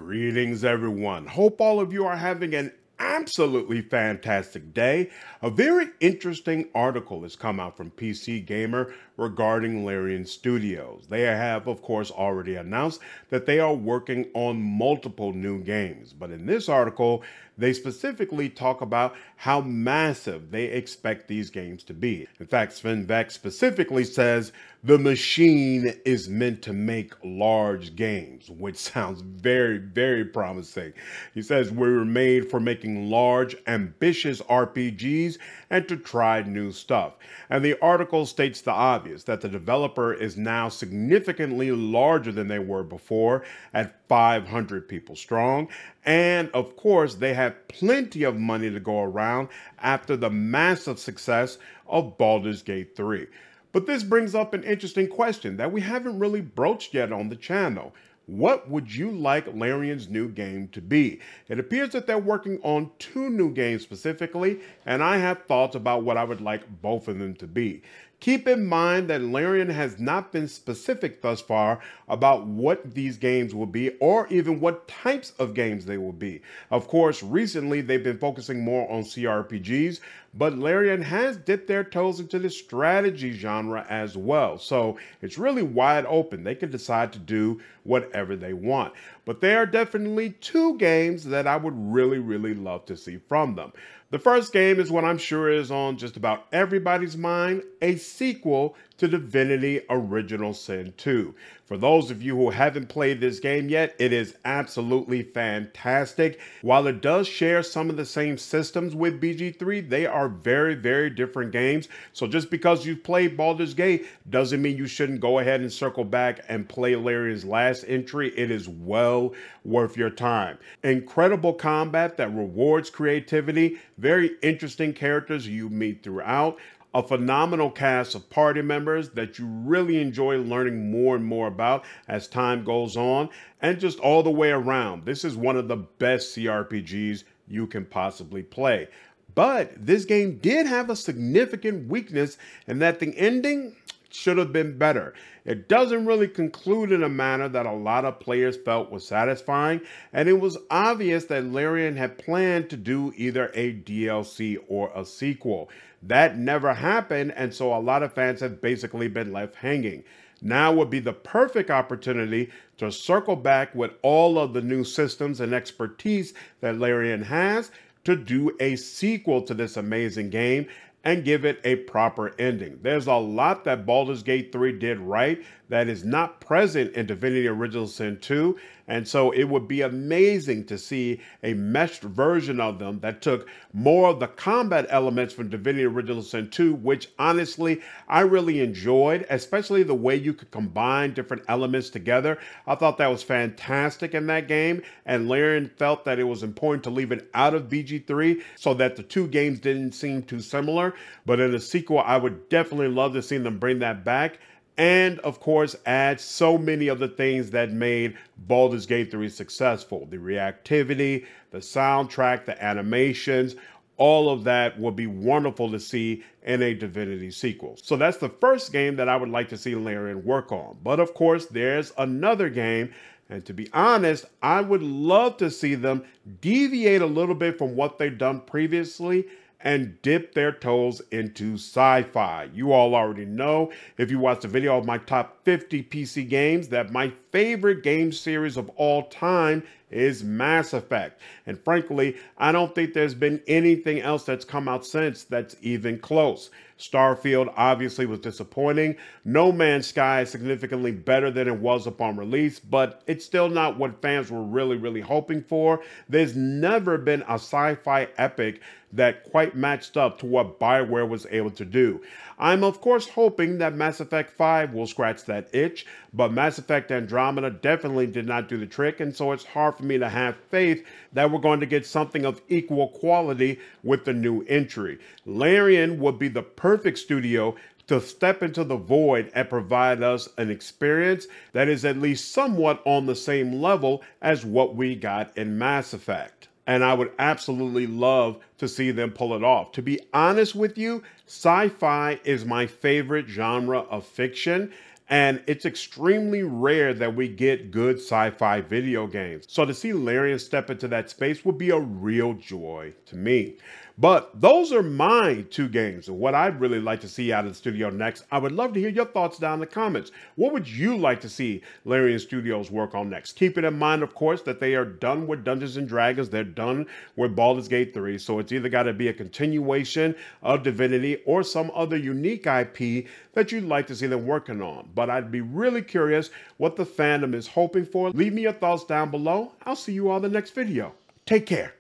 Greetings, everyone. Hope all of you are having an absolutely fantastic day. A very interesting article has come out from PC Gamer regarding Larian Studios. They have, of course, already announced that they are working on multiple new games. But in this article, they specifically talk about how massive they expect these games to be. In fact, Sven Beck specifically says the machine is meant to make large games, which sounds very, very promising. He says we were made for making large, ambitious RPGs and to try new stuff. And the article states the obvious, that the developer is now significantly larger than they were before at 500 people strong. And of course, they have plenty of money to go around after the massive success of Baldur's Gate 3. But this brings up an interesting question that we haven't really broached yet on the channel. What would you like Larian's new game to be? It appears that they're working on 2 new games specifically, and I have thoughts about what I would like both of them to be. Keep in mind that Larian has not been specific thus far about what these games will be or even what types of games they will be. Of course, recently they've been focusing more on CRPGs, but Larian has dipped their toes into the strategy genre as well. So it's really wide open. They can decide to do whatever they want. But there are definitely 2 games that I would really love to see from them. The first game is what I'm sure is on just about everybody's mind, a sequel to Divinity Original Sin 2. For those of you who haven't played this game yet, it is absolutely fantastic. While it does share some of the same systems with BG3, they are very different games. So just because you've played Baldur's Gate doesn't mean you shouldn't go ahead and circle back and play Larian's last entry. It is well worth your time. Incredible combat that rewards creativity, very interesting characters you meet throughout, a phenomenal cast of party members that you really enjoy learning more and more about as time goes on, and just all the way around. This is one of the best CRPGs you can possibly play. But this game did have a significant weakness in that the ending should have been better. It doesn't really conclude in a manner that a lot of players felt was satisfying, and it was obvious that Larian had planned to do either a DLC or a sequel. That never happened, and so a lot of fans have basically been left hanging. Now would be the perfect opportunity to circle back with all of the new systems and expertise that Larian has to do a sequel to this amazing game and give it a proper ending. There's a lot that Baldur's Gate 3 did right that is not present in Divinity Original Sin 2, and so it would be amazing to see a meshed version of them that took more of the combat elements from Divinity Original Sin 2, which honestly I really enjoyed, especially the way you could combine different elements together. I thought that was fantastic in that game, and Larian felt that it was important to leave it out of BG3 so that the 2 games didn't seem too similar. But in a sequel, I would definitely love to see them bring that back. And of course, add so many of the things that made Baldur's Gate 3 successful. The reactivity, the soundtrack, the animations, all of that would be wonderful to see in a Divinity sequel. So that's the first game that I would like to see Larian work on. But of course, there's another game. And to be honest, I would love to see them deviate a little bit from what they've done previously and dip their toes into sci-fi. You all already know, if you watched the video of my top 50 PC games, that my favorite game series of all time is Mass Effect. And frankly, I don't think there's been anything else that's come out since that's even close. Starfield obviously was disappointing. No Man's Sky is significantly better than it was upon release, but it's still not what fans were really hoping for. There's never been a sci-fi epic that quite matched up to what BioWare was able to do. I'm of course hoping that Mass Effect 5 will scratch that itch, but Mass Effect Andromeda definitely did not do the trick, and so it's hard for me to have faith that we're going to get something of equal quality with the new entry. Larian would be the perfect studio to step into the void and provide us an experience that is at least somewhat on the same level as what we got in Mass Effect. And I would absolutely love to see them pull it off. To be honest with you, sci-fi is my favorite genre of fiction, And it's extremely rare that we get good sci-fi video games. So to see Larian step into that space would be a real joy to me. But those are my two games and what I'd really like to see out of the studio next. I would love to hear your thoughts down in the comments. What would you like to see Larian Studios work on next? Keep it in mind, of course, that they are done with Dungeons and Dragons. They're done with Baldur's Gate 3. So it's either got to be a continuation of Divinity or some other unique IP that you'd like to see them working on. But I'd be really curious what the fandom is hoping for. Leave me your thoughts down below. I'll see you all in the next video. Take care.